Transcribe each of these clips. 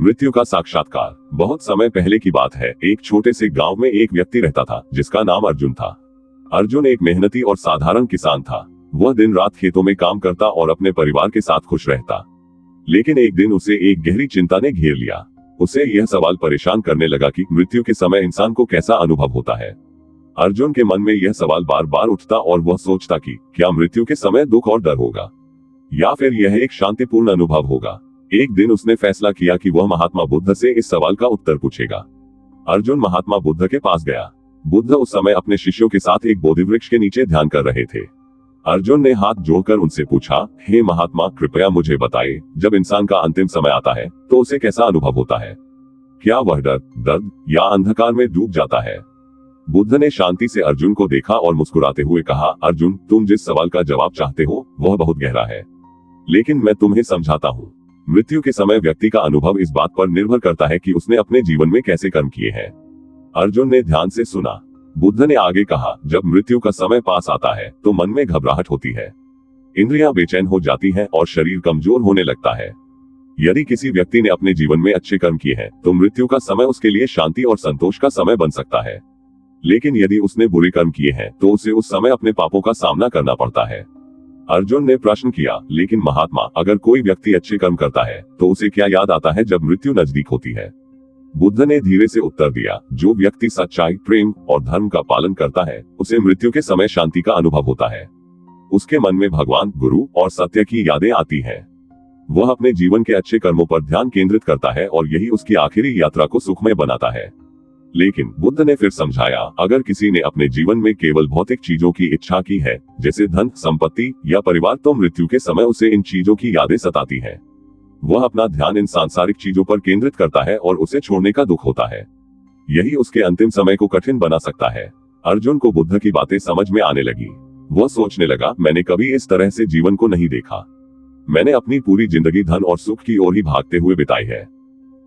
मृत्यु का साक्षात्कार। बहुत समय पहले की बात है। एक छोटे से गांव में एक व्यक्ति रहता था जिसका नाम अर्जुन था। अर्जुन एक मेहनती और साधारण किसान था। वह दिन रात खेतों में काम करता और अपने परिवार के साथ खुश रहता। लेकिन एक दिन उसे एक गहरी चिंता ने घेर लिया। उसे यह सवाल परेशान करने लगा कि मृत्यु के समय इंसान को कैसा अनुभव होता है। अर्जुन के मन में यह सवाल बार बार उठता और वह सोचता कि क्या मृत्यु के समय दुख और डर होगा या फिर यह एक शांतिपूर्ण अनुभव होगा। एक दिन उसने फैसला किया कि वह महात्मा बुद्ध से इस सवाल का उत्तर पूछेगा। अर्जुन महात्मा बुद्ध के पास गया। बुद्ध उस समय अपने शिष्यों के साथ एक बोधि वृक्ष के नीचे ध्यान कर रहे थे। अर्जुन ने हाथ जोड़कर उनसे पूछा, हे महात्मा, कृपया मुझे बताइए, जब इंसान का अंतिम समय आता है तो उसे कैसा अनुभव होता है? क्या वह डर, दर्द या अंधकार में डूब जाता है? बुद्ध ने शांति से अर्जुन को देखा और मुस्कुराते हुए कहा, अर्जुन, तुम जिस सवाल का जवाब चाहते हो वह बहुत गहरा है, लेकिन मैं तुम्हें समझाता हूँ। मृत्यु के समय व्यक्ति का अनुभव इस बात पर निर्भर करता है कि उसने अपने जीवन में कैसे कर्म किए हैं। अर्जुन ने ध्यान से सुना। बुद्ध ने आगे कहा, जब मृत्यु का समय पास आता है तो मन में घबराहट होती है, इंद्रियां बेचैन हो जाती हैं और शरीर कमजोर होने लगता है। यदि किसी व्यक्ति ने अपने जीवन में अच्छे कर्म किए हैं तो मृत्यु का समय उसके लिए शांति और संतोष का समय बन सकता है। लेकिन यदि उसने बुरे कर्म किए हैं तो उसे उस समय अपने पापों का सामना करना पड़ता है। अर्जुन ने प्रश्न किया, लेकिन महात्मा, अगर कोई व्यक्ति अच्छे कर्म करता है तो उसे क्या याद आता है जब मृत्यु नजदीक होती है? बुद्ध ने धीरे से उत्तर दिया, जो व्यक्ति सच्चाई, प्रेम और धर्म का पालन करता है उसे मृत्यु के समय शांति का अनुभव होता है। उसके मन में भगवान, गुरु और सत्य की यादें आती हैं। वह अपने जीवन के अच्छे कर्मों पर ध्यान केंद्रित करता है और यही उसकी आखिरी यात्रा को सुखमय बनाता है। लेकिन बुद्ध ने फिर समझाया, अगर किसी ने अपने जीवन में केवल भौतिक चीजों की इच्छा की है, जैसे धन, संपत्ति या परिवार, तो मृत्यु के समय उसे इन चीजों की यादें सताती हैं। वह अपना ध्यान इन सांसारिक चीजों पर केंद्रित करता है और उसे छोड़ने का दुख होता है। यही उसके अंतिम समय को कठिन बना सकता है। अर्जुन को बुद्ध की बातें समझ में आने लगी। वह सोचने लगा, मैंने कभी इस तरह से जीवन को नहीं देखा। मैंने अपनी पूरी जिंदगी धन और सुख की ओर ही भागते हुए बिताई है।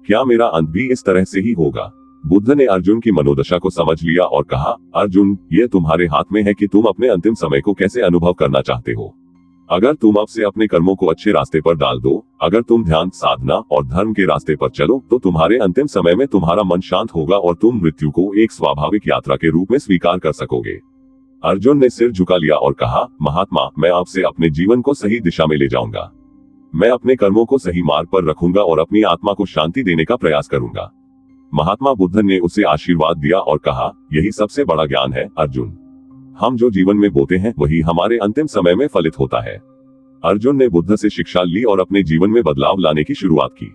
क्या मेरा अंत भी इस तरह से ही होगा? बुद्ध ने अर्जुन की मनोदशा को समझ लिया और कहा, अर्जुन, ये तुम्हारे हाथ में है कि तुम अपने अंतिम समय को कैसे अनुभव करना चाहते हो। अगर तुम अब से अपने कर्मों को अच्छे रास्ते पर डाल दो, अगर तुम ध्यान, साधना और धर्म के रास्ते पर चलो, तो तुम्हारे अंतिम समय में तुम्हारा मन शांत होगा और तुम मृत्यु को एक स्वाभाविक यात्रा के रूप में स्वीकार कर सकोगे। अर्जुन ने सिर झुका लिया और कहा, महात्मा, मैं आपसे अपने जीवन को सही दिशा में ले जाऊंगा। मैं अपने कर्मों को सही मार्ग पर रखूंगा और अपनी आत्मा को शांति देने का प्रयास करूंगा। महात्मा बुद्ध ने उसे आशीर्वाद दिया और कहा, यही सबसे बड़ा ज्ञान है अर्जुन। हम जो जीवन में बोते हैं वही हमारे अंतिम समय में फलित होता है। अर्जुन ने बुद्ध से शिक्षा ली और अपने जीवन में बदलाव लाने की शुरुआत की।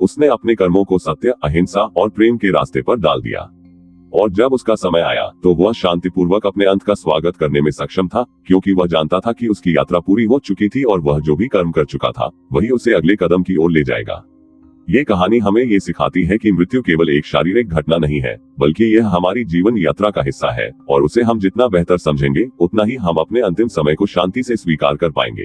उसने अपने कर्मों को सत्य, अहिंसा और प्रेम के रास्ते पर डाल दिया। और जब उसका समय आया तो वह शांतिपूर्वक अपने अंत का स्वागत करने में सक्षम था, क्योंकि वह जानता था कि उसकी यात्रा पूरी हो चुकी थी और वह जो भी कर्म कर चुका था वही उसे अगले कदम की ओर ले जाएगा। ये कहानी हमें ये सिखाती है कि मृत्यु केवल एक शारीरिक घटना नहीं है, बल्कि यह हमारी जीवन यात्रा का हिस्सा है और उसे हम जितना बेहतर समझेंगे उतना ही हम अपने अंतिम समय को शांति से स्वीकार कर पाएंगे।